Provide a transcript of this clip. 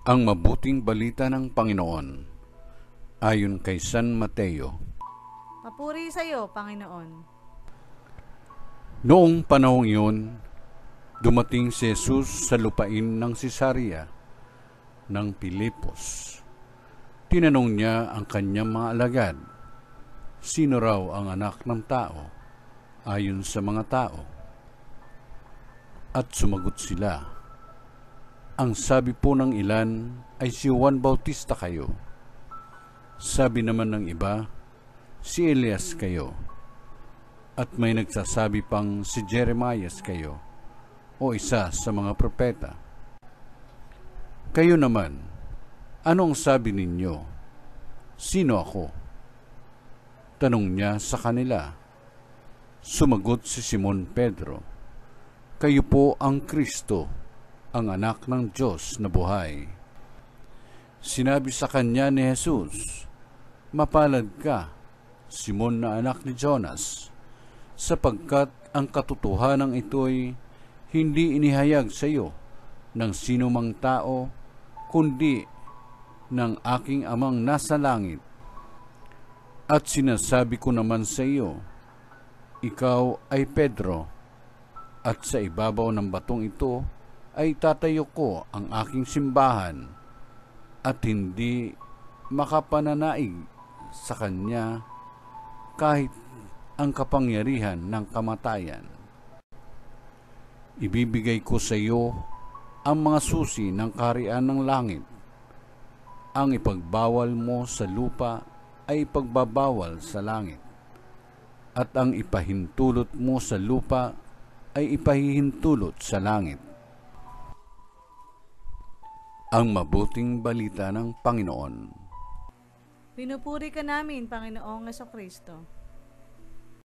Ang mabuting balita ng Panginoon ayon kay San Mateo. Papuri sa iyo, Panginoon. Noong panahong iyon, dumating si Jesus sa lupain ng Cesarea ng Pilipos. Tinanong niya ang kanyang mga alagad, sino raw ang anak ng tao ayon sa mga tao? At sumagot sila, ang sabi po ng ilan ay si Juan Bautista kayo. Sabi naman ng iba, si Elias kayo. At may nagsasabi pang si Jeremias kayo o isa sa mga propeta. Kayo naman, ano ang sabi ninyo? Sino ako? Tanong niya sa kanila. Sumagot si Simon Pedro, kayo po ang Kristo, ang anak ng Diyos na buhay. Sinabi sa kanya ni Jesus, mapalad ka, Simon na anak ni Jonas, sapagkat ang katotohanan ito'y hindi inihayag sa iyo ng sino mang tao, kundi ng aking amang nasa langit. At sinasabi ko naman sa iyo, ikaw ay Pedro, at sa ibabaw ng batong ito ay tatayo ko ang aking simbahan, at hindi makapananaig sa kanya kahit ang kapangyarihan ng kamatayan. Ibibigay ko sa iyo ang mga susi ng kaharian ng langit. Ang ipagbawal mo sa lupa ay ipagbabawal sa langit, at ang ipahintulot mo sa lupa ay ipahihintulot sa langit. Ang mabuting balita ng Panginoon. Pinupuri ka namin, Panginoong Jesucristo.